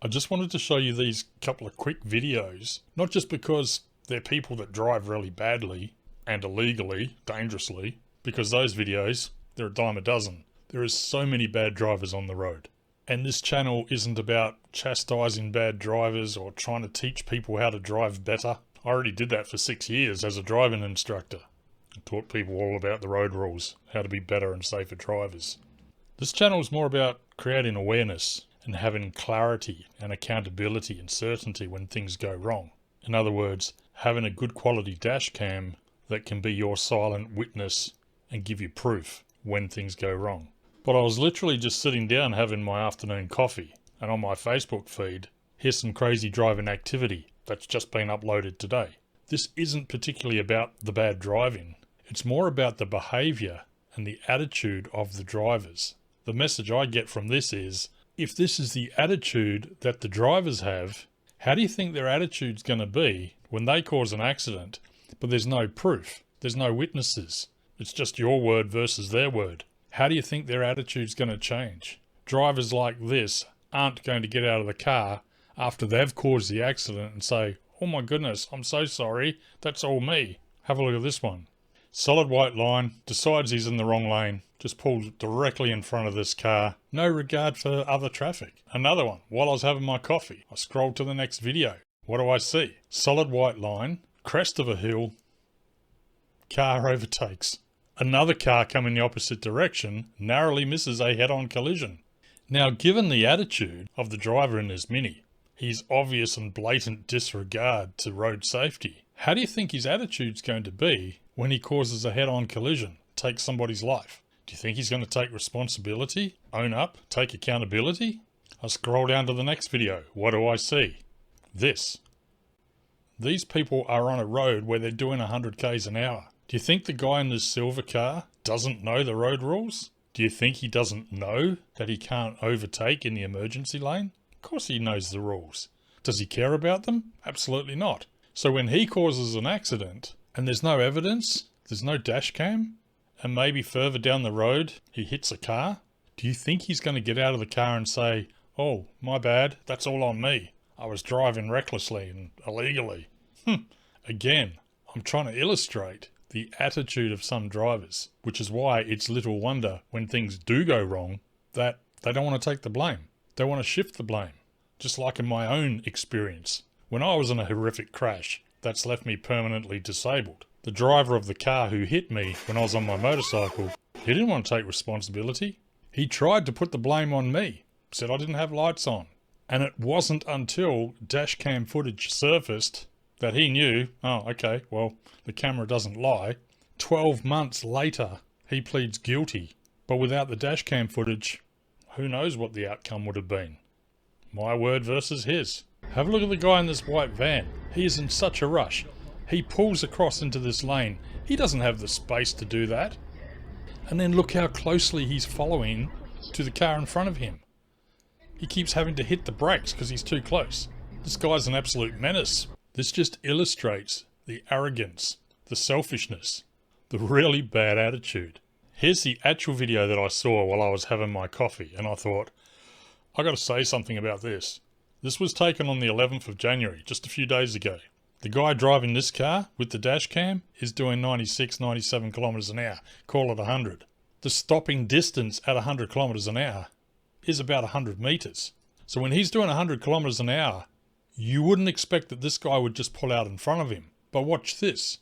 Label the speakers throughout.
Speaker 1: I just wanted to show you these couple of quick videos, not just because they're people that drive really badly and illegally, dangerously, because those videos, they're a dime a dozen. There is so many bad drivers on the road. And this channel isn't about chastising bad drivers or trying to teach people how to drive better. I already did that for 6 years as a driving instructor. I taught people all about the road rules, how to be better and safer drivers. This channel is more about creating awareness and having clarity and accountability and certainty when things go wrong. In other words, having a good quality dash cam that can be your silent witness and give you proof when things go wrong. But I was literally just sitting down having my afternoon coffee, and on my Facebook feed, here's some crazy driving activity that's just been uploaded today. This isn't particularly about the bad driving. It's more about the behaviour and the attitude of the drivers. The message I get from this is, if this is the attitude that the drivers have, how do you think their attitude's going to be when they cause an accident, but there's no proof, there's no witnesses? It's just your word versus their word. How do you think their attitude's going to change? Drivers like this aren't going to get out of the car after they've caused the accident and say, "Oh my goodness, I'm so sorry, that's all me." Have a look at this one. Solid white line, decides he's in the wrong lane, just pulls directly in front of this car. No regard for other traffic. Another one, while I was having my coffee, I scrolled to the next video. What do I see? Solid white line, crest of a hill, car overtakes. Another car coming the opposite direction narrowly misses a head-on collision. Now, given the attitude of the driver in this Mini, his obvious and blatant disregard to road safety, how do you think his attitude's going to be when he causes a head-on collision, takes somebody's life? Do you think he's going to take responsibility, own up, take accountability? I scroll down to the next video. What do I see? This. These people are on a road where they're doing 100 k's an hour. Do you think the guy in this silver car doesn't know the road rules? Do you think he doesn't know that he can't overtake in the emergency lane? Of course he knows the rules. Does he care about them? Absolutely not. So when he causes an accident and there's no evidence, there's no dash cam, and maybe further down the road he hits a car, do you think he's going to get out of the car and say, "Oh, my bad, that's all on me. I was driving recklessly and illegally"? Again, I'm trying to illustrate the attitude of some drivers, which is why it's little wonder when things do go wrong that they don't want to take the blame. They want to shift the blame. Just like in my own experience. When I was in a horrific crash that's left me permanently disabled, the driver of the car who hit me when I was on my motorcycle, he didn't want to take responsibility. He tried to put the blame on me, said I didn't have lights on. And it wasn't until dash cam footage surfaced that he knew, oh, okay, well, the camera doesn't lie. 12 months later, he pleads guilty. But without the dash cam footage, who knows what the outcome would have been? My word versus his. Have a look at the guy in this white van. He is in such a rush. He pulls across into this lane. He doesn't have the space to do that. And then look how closely he's following to the car in front of him. He keeps having to hit the brakes because he's too close. This guy's an absolute menace. This just illustrates the arrogance, the selfishness, the really bad attitude. Here's the actual video that I saw while I was having my coffee, and I thought, I got to say something about this. This was taken on the 11th of January, just a few days ago. The guy driving this car with the dash cam is doing 96, 97 kilometers an hour. Call it 100. The stopping distance at 100 kilometers an hour is about 100 meters. So when he's doing 100 kilometers an hour, you wouldn't expect that this guy would just pull out in front of him. But watch this.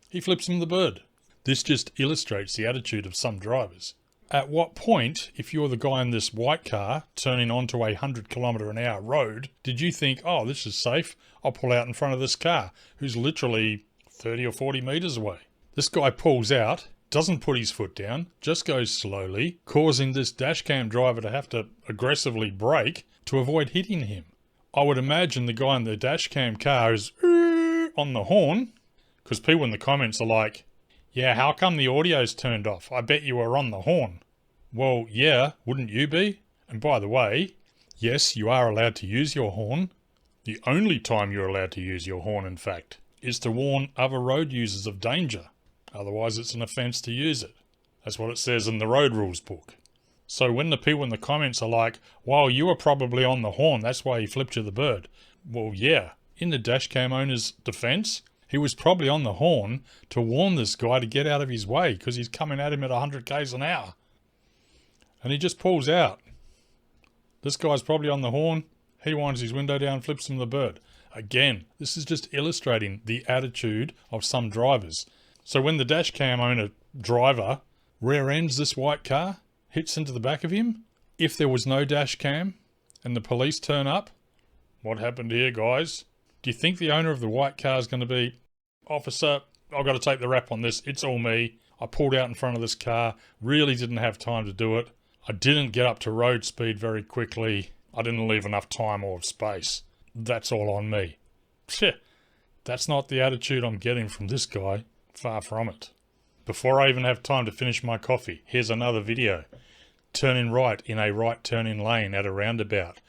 Speaker 1: He flips him the bird. This just illustrates the attitude of some drivers. At what point, if you're the guy in this white car turning onto a 100 kilometer an hour road, did you think, oh, this is safe, I'll pull out in front of this car, who's literally 30 or 40 meters away? This guy pulls out, doesn't put his foot down, just goes slowly, causing this dashcam driver to have to aggressively brake to avoid hitting him. I would imagine the guy in the dashcam car is on the horn, because people in the comments are like, yeah, how come the audio's turned off? I bet you were on the horn. Well, yeah, wouldn't you be? And by the way, yes, you are allowed to use your horn. The only time you're allowed to use your horn, in fact, is to warn other road users of danger. Otherwise, it's an offence to use it. That's what it says in the road rules book. So when the people in the comments are like, well, you were probably on the horn, that's why he flipped you the bird. Well, yeah, in the dashcam owner's defense, he was probably on the horn to warn this guy to get out of his way because he's coming at him at 100 k's an hour. And he just pulls out. This guy's probably on the horn. He winds his window down, flips him the bird. Again, this is just illustrating the attitude of some drivers. So when the dashcam owner driver rear ends this white car, hits into the back of him, if there was no dashcam and the police turn up, what happened here, guys? Do you think the owner of the white car is going to be, officer, I've got to take the rap on this. It's all me. I pulled out in front of this car, really didn't have time to do it. I didn't get up to road speed very quickly. I didn't leave enough time or space. That's all on me. Pshh, that's not the attitude I'm getting from this guy. Far from it. Before I even have time to finish my coffee, here's another video. Turning right in a right turning lane at a roundabout.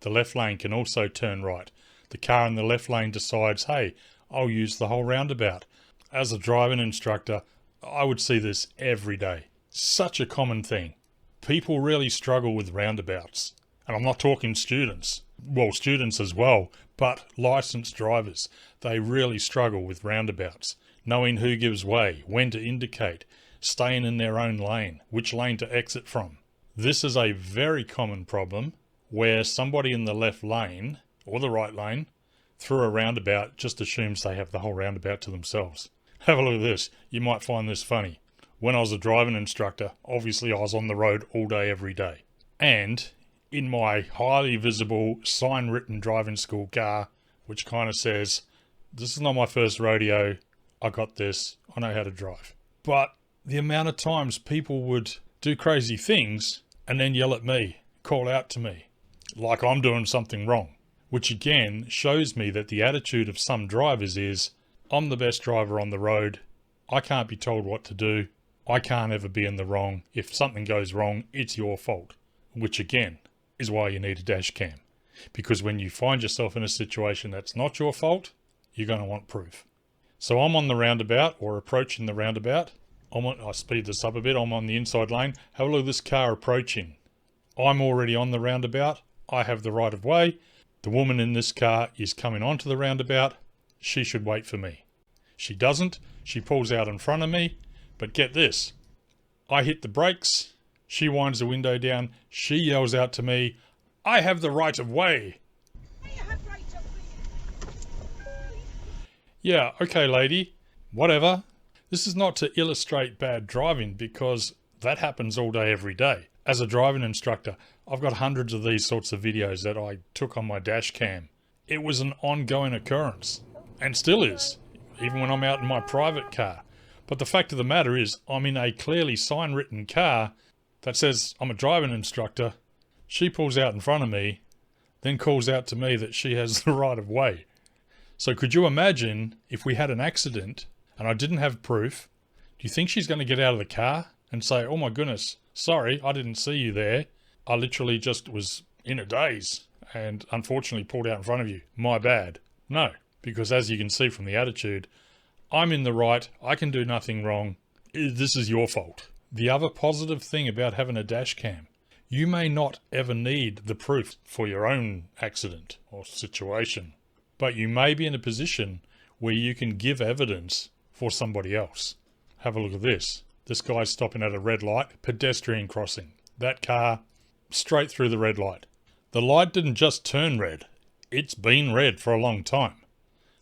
Speaker 1: The left lane can also turn right. The car in the left lane decides, hey, I'll use the whole roundabout. As a driving instructor, I would see this every day. Such a common thing. People really struggle with roundabouts. And I'm not talking students. Well, students as well, but licensed drivers. They really struggle with roundabouts. Knowing who gives way, when to indicate, staying in their own lane, which lane to exit from. This is a very common problem where somebody in the left lane or the right lane through a roundabout just assumes they have the whole roundabout to themselves. Have a look at this. You might find this funny. When I was a driving instructor, obviously I was on the road all day, every day. And in my highly visible sign-written driving school car, which kind of says, this is not my first rodeo, I got this, I know how to drive. But the amount of times people would do crazy things and then yell at me, call out to me, like I'm doing something wrong. Which again shows me that the attitude of some drivers is, I'm the best driver on the road, I can't be told what to do, I can't ever be in the wrong. If something goes wrong, it's your fault. Which again is why you need a dash cam. Because when you find yourself in a situation that's not your fault, you're going to want proof. So I'm on the roundabout or approaching the roundabout. I speed this up a bit. I'm on the inside lane. Have a look at this car approaching. I'm already on the roundabout. I have the right of way. The woman in this car is coming onto the roundabout. She should wait for me. She doesn't. She pulls out in front of me. But get this. I hit the brakes. She winds the window down. She yells out to me, I have the right of way. Yeah, okay, lady. Whatever. This is not to illustrate bad driving because that happens all day, every day. As a driving instructor, I've got hundreds of these sorts of videos that I took on my dash cam. It was an ongoing occurrence and still is, even when I'm out in my private car. But the fact of the matter is I'm in a clearly sign-written car that says I'm a driving instructor. She pulls out in front of me, then calls out to me that she has the right of way. So could you imagine if we had an accident and I didn't have proof? Do you think she's going to get out of the car and say, oh my goodness, sorry, I didn't see you there. I literally just was in a daze and unfortunately pulled out in front of you. My bad. No, because as you can see from the attitude, I'm in the right. I can do nothing wrong. This is your fault. The other positive thing about having a dash cam, you may not ever need the proof for your own accident or situation, but you may be in a position where you can give evidence for somebody else. Have a look at this. This guy's stopping at a red light, pedestrian crossing. That car straight through the red light. The light didn't just turn red. It's been red for a long time.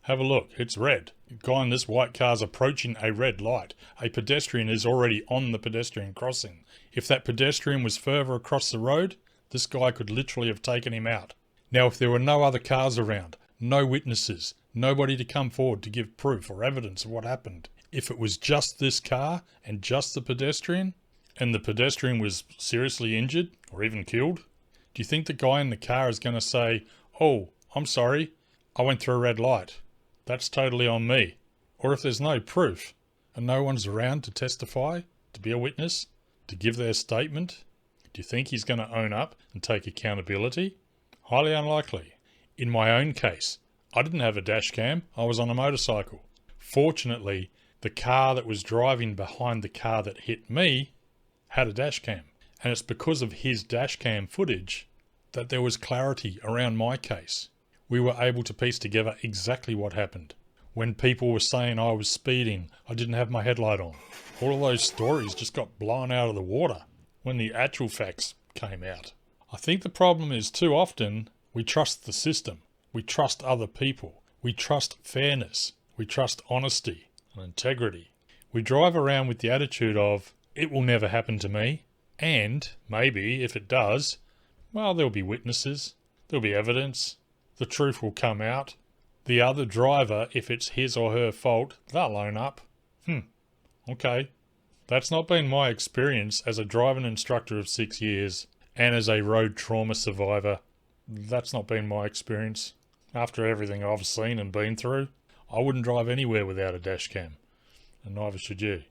Speaker 1: Have a look, it's red. The guy in this white car's approaching a red light. A pedestrian is already on the pedestrian crossing. If that pedestrian was further across the road, this guy could literally have taken him out. Now, if there were no other cars around, no witnesses, nobody to come forward to give proof or evidence of what happened, if it was just this car and just the pedestrian, and the pedestrian was seriously injured or even killed, do you think the guy in the car is going to say, oh, I'm sorry, I went through a red light. That's totally on me. Or if there's no proof and no one's around to testify, to be a witness, to give their statement, do you think he's going to own up and take accountability? Highly unlikely. In my own case, I didn't have a dash cam. I was on a motorcycle. Fortunately, the car that was driving behind the car that hit me had a dash cam. And it's because of his dashcam footage that there was clarity around my case. We were able to piece together exactly what happened. When people were saying I was speeding, I didn't have my headlight on. All of those stories just got blown out of the water when the actual facts came out. I think the problem is too often we trust the system. We trust other people. We trust fairness. We trust honesty and integrity. We drive around with the attitude of, it will never happen to me. And maybe if it does, well, there'll be witnesses. There'll be evidence. The truth will come out. The other driver, if it's his or her fault, they'll own up. Okay. That's not been my experience as a driving instructor of 6 years and as a road trauma survivor. That's not been my experience. After everything I've seen and been through, I wouldn't drive anywhere without a dash cam. And neither should you.